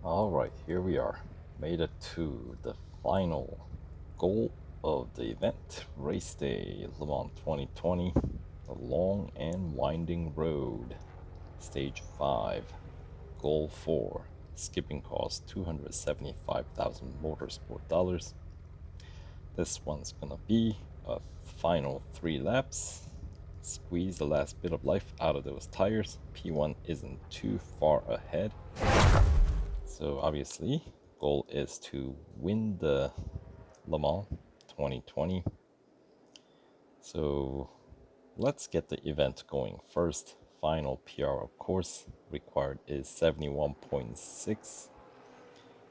Alright, here we are. Made it to the final goal of the event, Race Day Le Mans 2020, the long and winding road. Stage 5, Goal 4, skipping cost 275,000 motorsport dollars. This one's gonna be a final 3 laps. Squeeze the last bit of life out of those tires. P1 isn't too far ahead. So obviously, goal is to win the Le Mans 2020. So let's get the event going first. Final PR, of course, required is 71.6.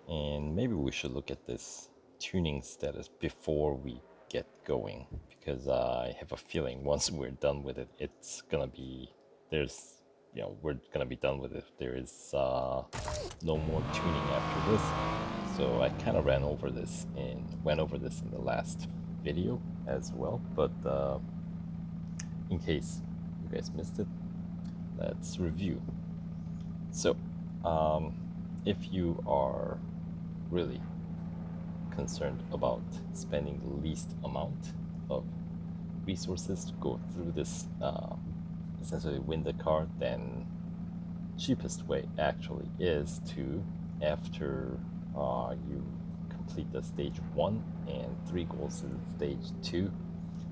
And maybe we should look at this tuning status before we get going, because I have a feeling once we're done with it, it's gonna be, we're gonna be done with it. There is no more tuning after this. So I kind of went over this in the last video as well, but in case you guys missed it, let's review. So if you are really concerned about spending the least amount of resources to go through this, essentially win the car, then cheapest way actually is to, after you complete the stage 1 and 3 goals in stage 2,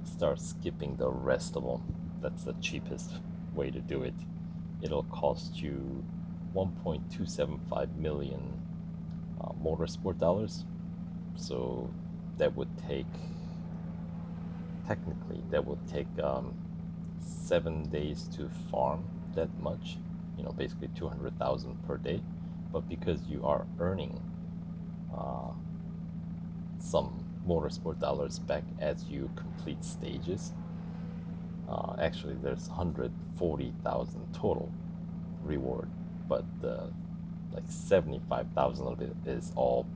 start skipping the rest of them. That's the cheapest way to do it. It'll cost you 1.275 million motorsport dollars. So that would take, technically, 7 days to farm that much, basically 200,000 per day. But because you are earning some motorsport dollars back as you complete stages, actually there's 140,000 total reward, but like 75,000 of it is all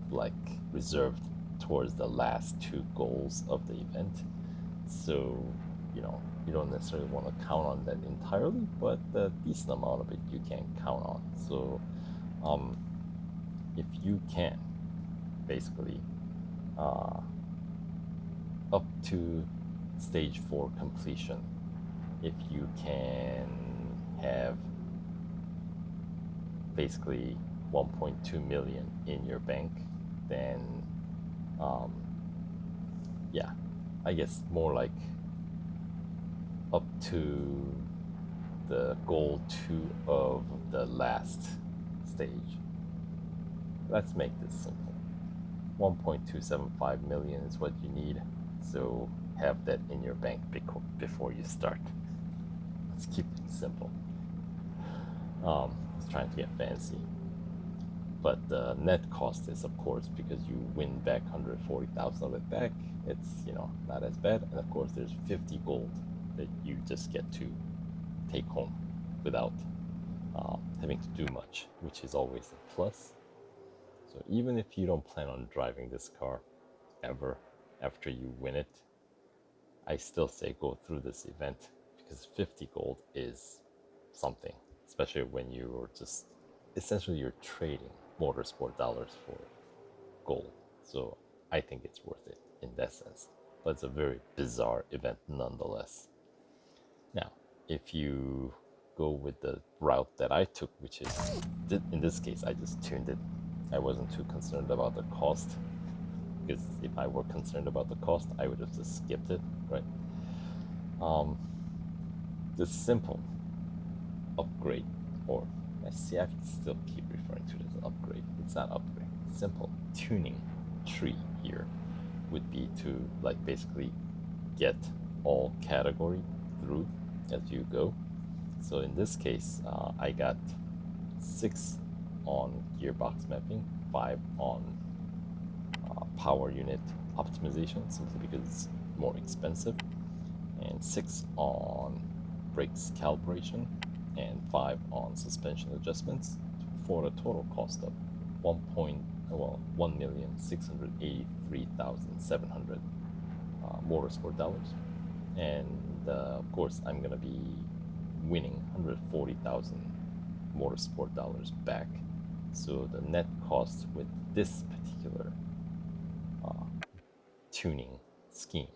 like reserved towards the last 2 goals of the event. So you don't necessarily want to count on that entirely, but a decent amount of it you can count on. So if you can basically up to stage 4 completion, if you can have basically 1.2 million in your bank, then I guess more like up to the goal 2 of the last stage. Let's make this simple. 1.275 million is what you need, so have that in your bank before you start. Let's keep it simple. It's trying to get fancy. But the net cost is, of course, because you win back 140,000 of it back, it's not as bad. And of course there's 50 gold that you just get to take home without having to do much, which is always a plus. So even if you don't plan on driving this car ever after you win it, I still say go through this event, because 50 gold is something, especially when you're just essentially you're trading motorsport dollars for gold. So I think it's worth it in that sense. But it's a very bizarre event nonetheless. Now, if you go with the route that I took, which is, in this case, I just tuned it. I wasn't too concerned about the cost, because if I were concerned about the cost, I would have just skipped it, right? The simple upgrade, or I can still keep referring to it as an upgrade. It's not upgrade. Simple tuning tree here would be to basically get all category through as you go. So in this case, I got 6 on gearbox mapping, 5 on power unit optimization, simply because it's more expensive, and 6 on brakes calibration, and 5 on suspension adjustments, for a total cost of 1,683,700 motorsport dollars. And of course, I'm gonna be winning 140,000 motorsport dollars back So the net cost with this particular tuning scheme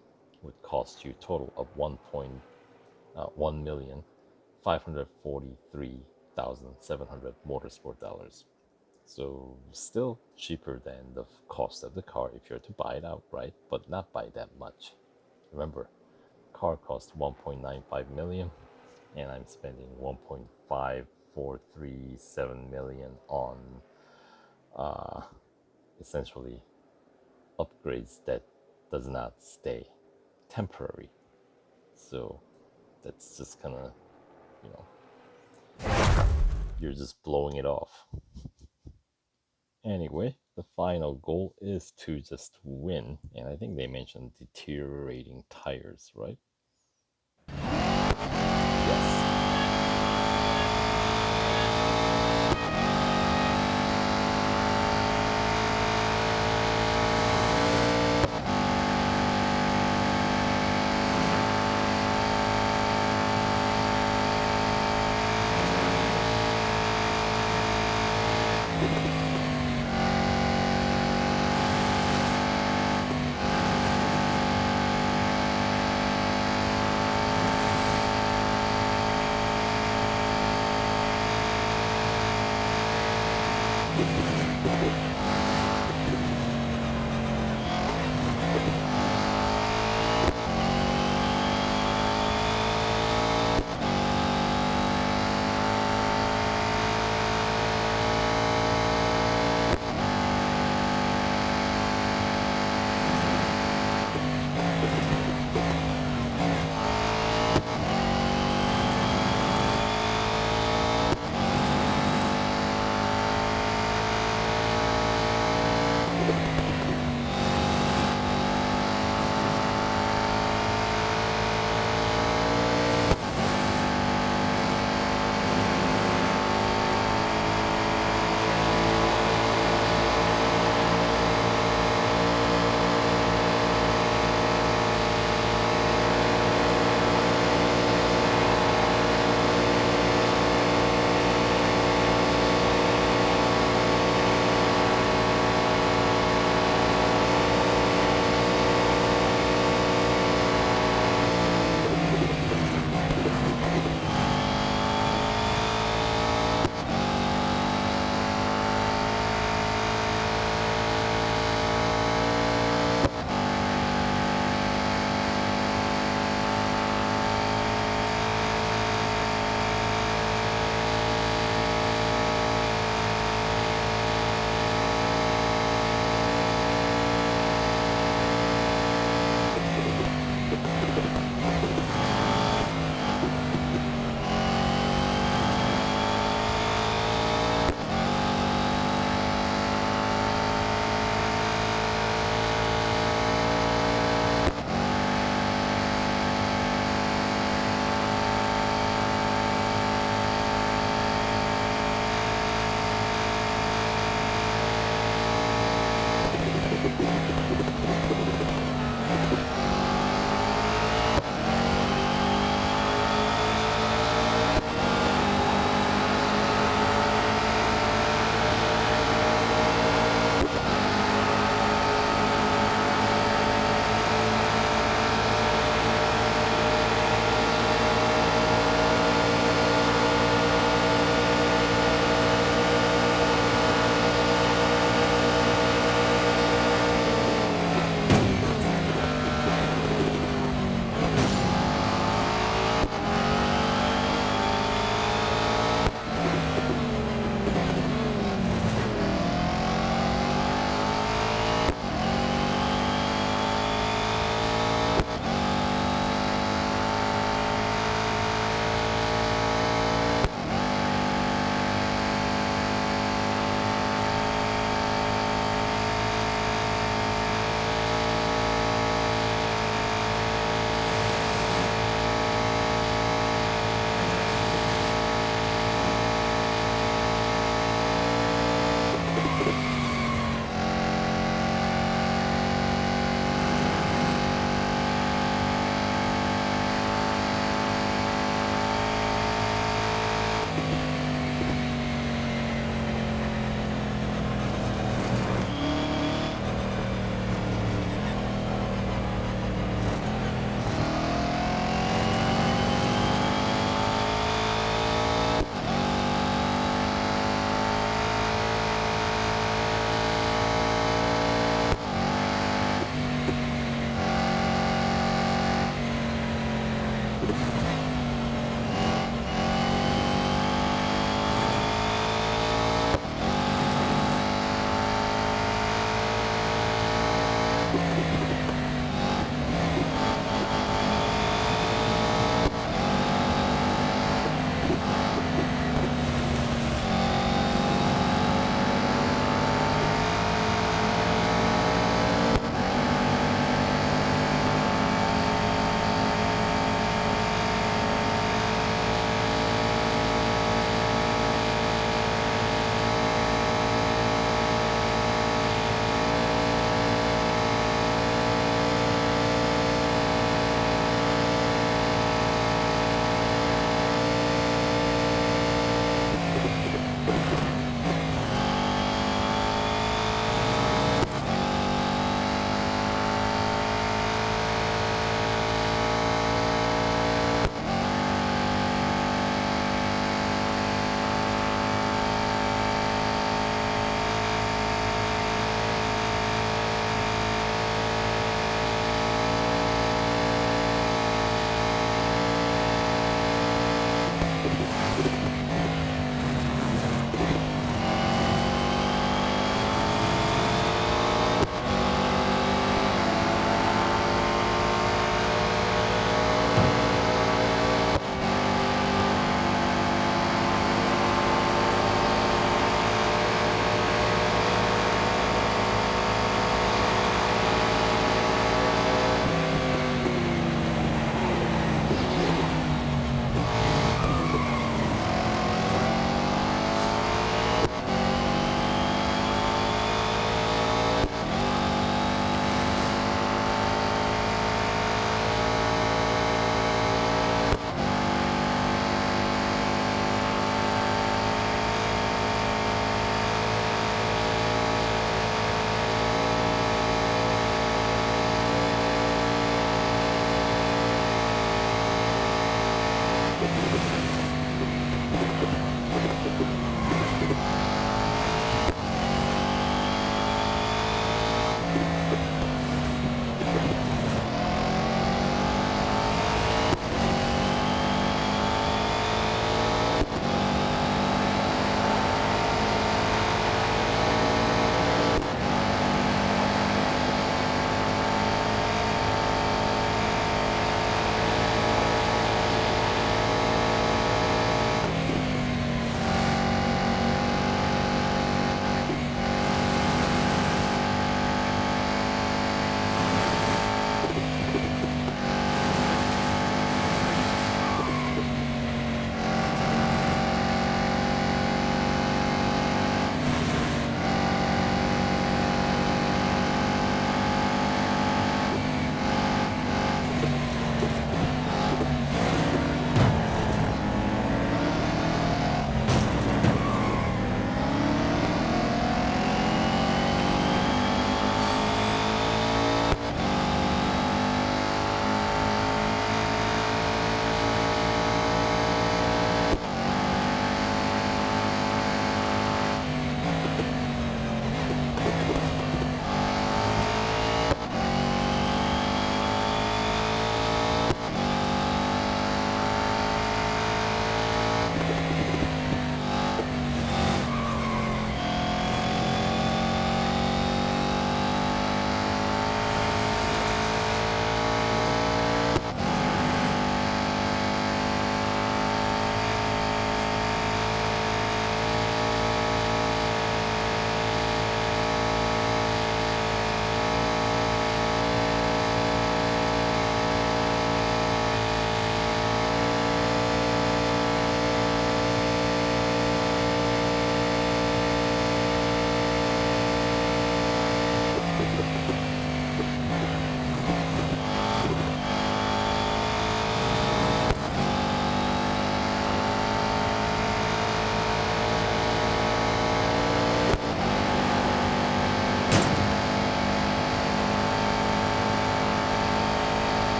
would cost you a total of 1,543,700 motorsport dollars. So still cheaper than the cost of the car if you're to buy it outright, but not by that much. Remember, car cost 1.95 million and I'm spending 1.5437 million on essentially upgrades that does not stay temporary. So that's just kind of, you know, you're just blowing it off. Anyway, the final goal is to just win, and I think they mentioned deteriorating tires, right? Yes.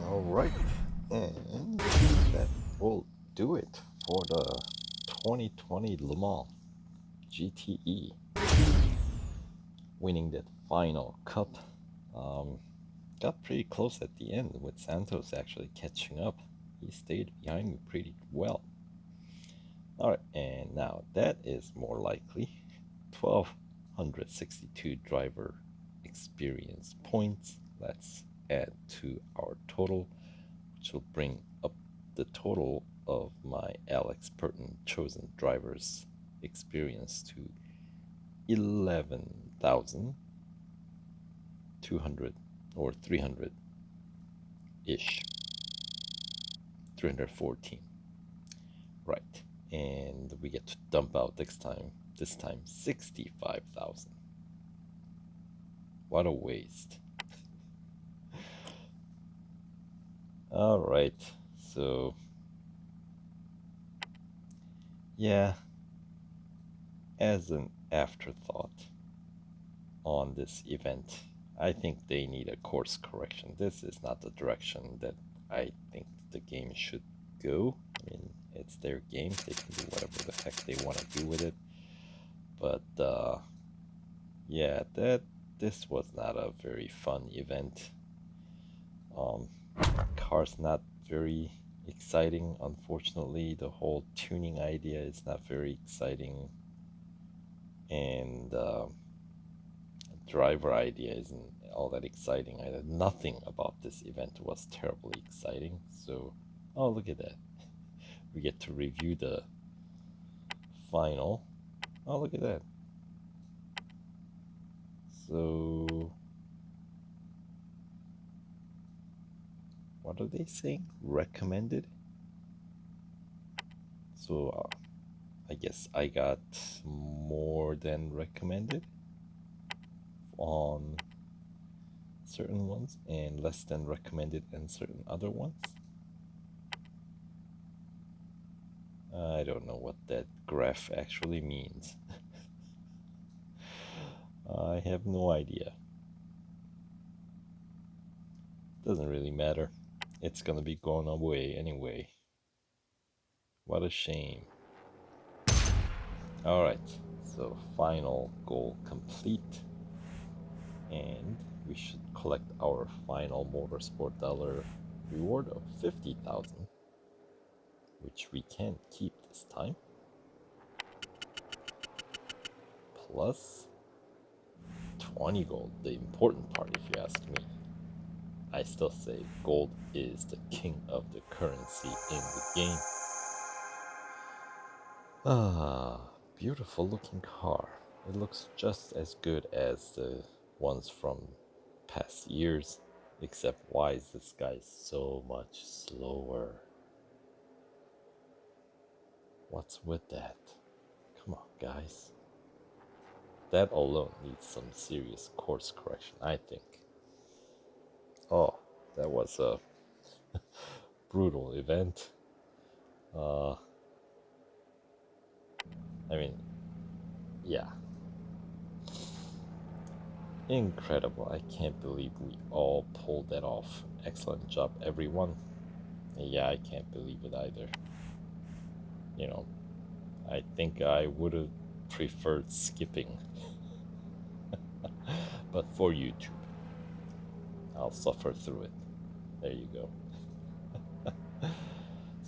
Alright, and that will do it for the 2020 Le Mans GTE. Winning that final cup. Got pretty close at the end with Santos actually catching up. He stayed behind me pretty well. Alright, and now that is more likely 1262 driver experience points. Let's add to our total, which will bring up the total of my Alex Burton chosen drivers experience to 11,200 or 300 ish, 314, right? And we get to dump out this time 65,000. What a waste. All right, so yeah, as an afterthought on this event, I think they need a course correction. This is not the direction that I think the game should go. I mean, it's their game. They can do whatever the heck they want to do with it. But yeah, this was not a very fun event. Car's not very exciting. Unfortunately, the whole tuning idea is not very exciting, and driver idea isn't all that exciting either. Nothing about this event was terribly exciting. So, oh, look at that. We get to review the final. Oh, look at that. So, what are they saying? Recommended? So, I guess I got more than recommended on certain ones and less than recommended in certain other ones. I don't know what that graph actually means. I have no idea. Doesn't really matter. It's gonna be going away anyway. What a shame. Alright, so final goal complete. And we should collect our final motorsport dollar reward of 50,000, which we can keep this time. Plus 20 gold, the important part if you ask me. I still say gold is the king of the currency in the game. Ah, beautiful looking car. It looks just as good as the ones from past years, except why is this guy so much slower? What's with that? Come on, guys. That alone needs some serious course correction, I think. Oh, that was a brutal event. I mean, yeah. Incredible. I can't believe we all pulled that off. Excellent job, everyone. Yeah, I can't believe it either. You know, I think I would have preferred skipping. But for YouTube, I'll suffer through it. There you go.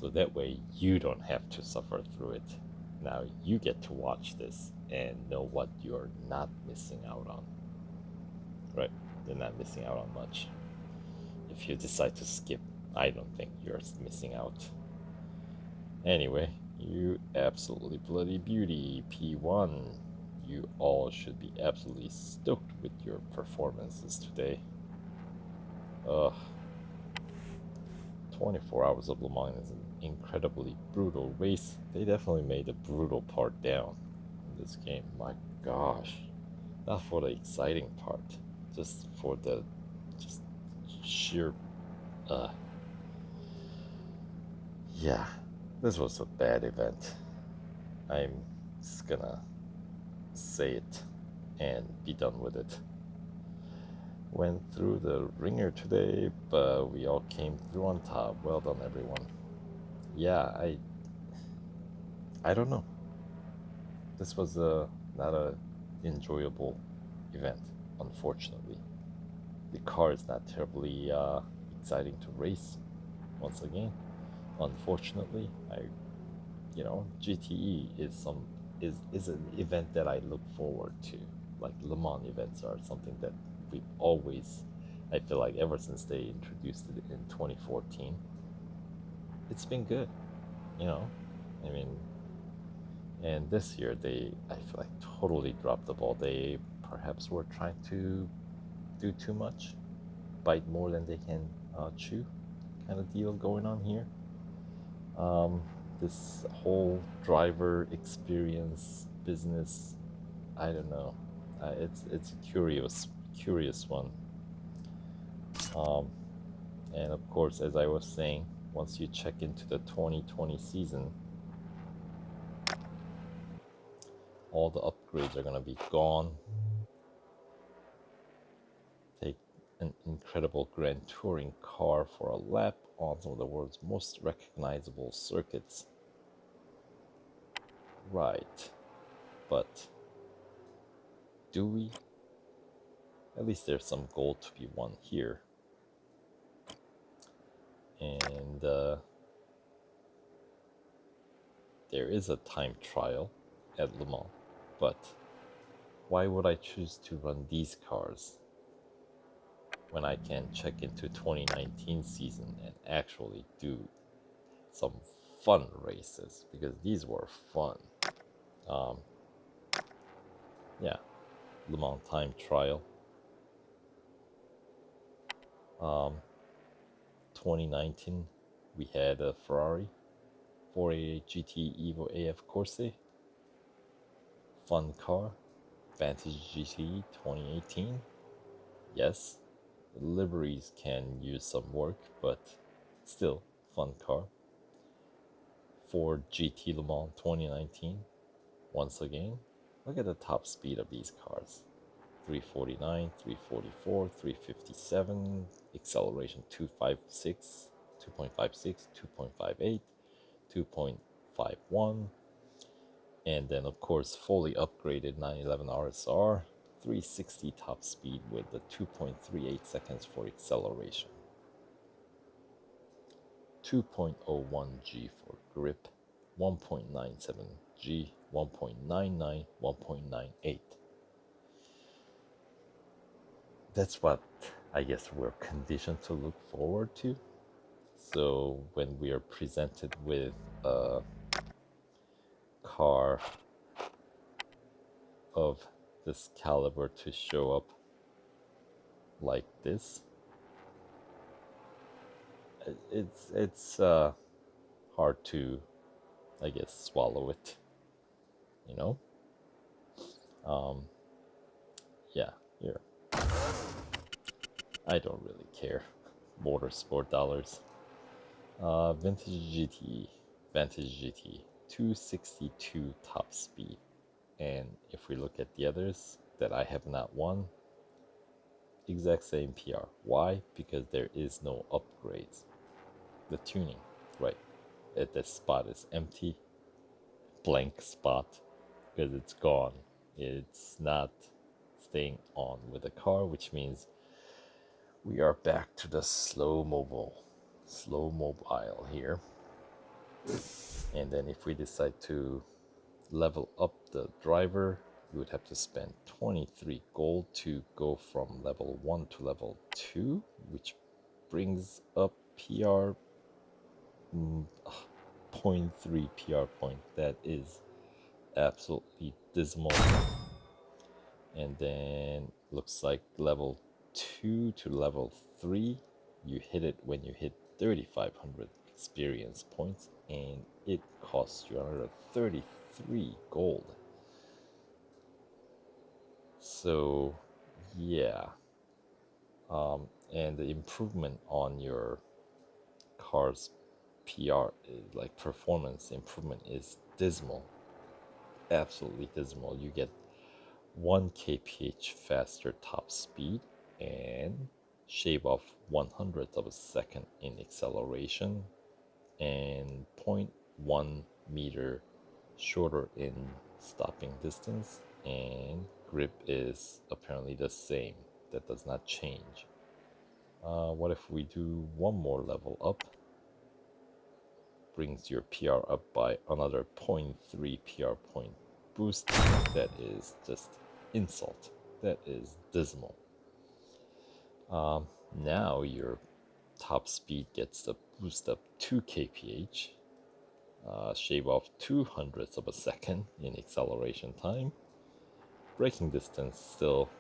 So that way you don't have to suffer through it. Now you get to watch this and know what you're not missing out on. Right? You're not missing out on much. If you decide to skip, I don't think you're missing out. Anyway, you absolutely bloody beauty, P1. You all should be absolutely stoked with your performances today. Ugh, 24 Hours of Le Mans is an incredibly brutal race. They definitely made the brutal part down in this game. My gosh. Not for the exciting part, just for the just sheer uh yeah. This was a bad event. I'm just gonna say it and be done with it. Went through the ringer today, but we all came through on top. Well done, everyone. Yeah, I don't know. This was not a enjoyable event, unfortunately. The car is not terribly exciting to race. Once again, unfortunately, GTE is an event that I look forward to. Like Le Mans events are something that we've always, I feel like ever since they introduced it in 2014, it's been good. You know, I mean, and this year I feel like totally dropped the ball. They perhaps were trying to do too much, bite more than they can chew, kind of deal going on here. Um, this whole driver experience business, I don't know. It's a curious one. Um, and of course, as I was saying, once you check into the 2020 season, all the upgrades are gonna be gone. Take an incredible Grand Touring car for a lap on some of the world's most recognizable circuits. Right, but do we? At least there's some gold to be won here. And there is a time trial at Le Mans, but why would I choose to run these cars when I can check into 2019 season and actually do some fun races? Because these were fun. Um, yeah, Le Mans time trial. 2019, we had a Ferrari 488 GT Evo AF Corse, fun car. Vantage GT 2018, yes, the liveries can use some work, but still fun car. Ford GT Le Mans 2019, once again, look at the top speed of these cars. 349, 344, 357, acceleration 256, 2.56, 2.58, 2.51, and then of course fully upgraded 911 RSR, 360 top speed with the 2.38 seconds for acceleration, 2.01 G for grip, 1.97 G, 1.99, 1.98. That's what I guess we're conditioned to look forward to. So when we are presented with a car of this caliber to show up like this, it's hard to, I guess, swallow it. You know, um, yeah. Here, I don't really care. Motorsport dollars. Vantage GT, 262 top speed. And if we look at the others that I have not won, exact same PR. Why? Because there is no upgrades. The tuning, right? At this spot is empty, blank spot, because it's gone. It's not staying on with the car, which means we are back to the slow mobile here. And then if we decide to level up the driver, you would have to spend 23 gold to go from level 1 to level 2, which brings up PR, 0.3 PR point. That is absolutely dismal. And then looks like level 2 to level 3, you hit it when you hit 3,500 experience points, and it costs you another 33 gold. So yeah, and the improvement on your car's PR, like performance improvement, is dismal, absolutely dismal. You get 1 kph faster top speed and shave off 100th of a second in acceleration and zero point 0.1 meter shorter in stopping distance, and grip is apparently the same. That does not change. What if we do one more level up? Brings your PR up by another 0.3 PR point boost. That is just insult. That is dismal. Now your top speed gets the boost up 2 kph, shave off 200ths of a second in acceleration time. Braking distance still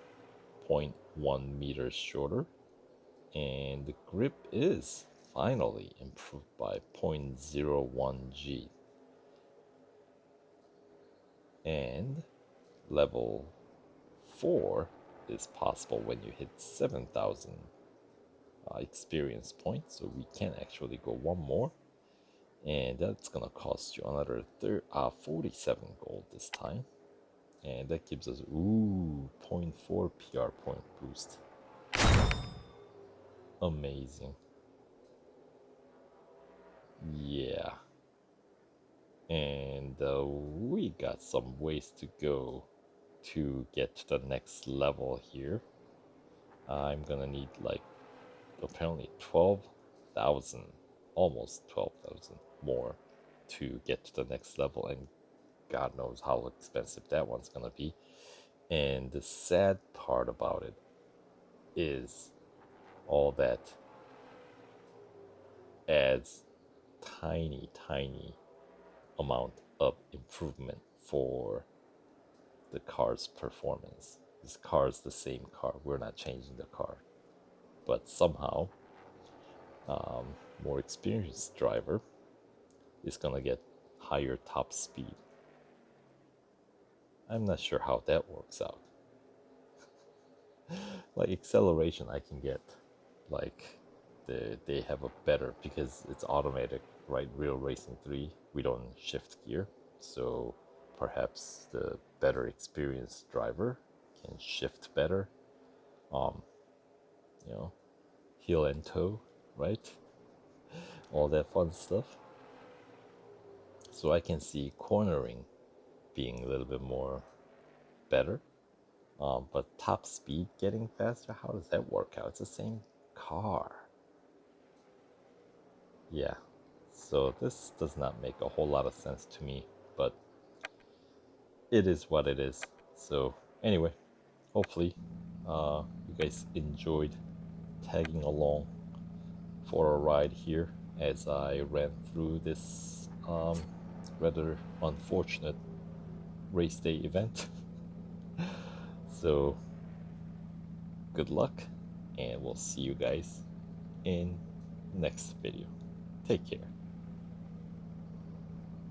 0.1 meters shorter, and the grip is finally improved by 0.01 G. And level 4 is possible when you hit 7,000 experience points, so we can actually go one more, and that's gonna cost you another 47 gold this time, and that gives us 0.4 PR point boost. Amazing. Yeah, and we got some ways to go to get to the next level here. I'm gonna need like apparently 12,000, almost 12,000 more to get to the next level, and God knows how expensive that one's gonna be. And the sad part about it is all that adds tiny amount of improvement for the car's performance. This car is the same car. We're not changing the car, but somehow more experienced driver is gonna get higher top speed. I'm not sure how that works out. Like acceleration, I can get like they have a better, because it's automatic, right? Real Racing 3, we don't shift gear, so perhaps the better experienced driver can shift better. You know, heel and toe, right? All that fun stuff. So I can see cornering being a little bit more better. But top speed getting faster, how does that work out? It's the same car. Yeah, so this does not make a whole lot of sense to me, but it is what it is. So anyway, hopefully you guys enjoyed tagging along for a ride here as I ran through this rather unfortunate race day event. So good luck, and we'll see you guys in next video. Take care.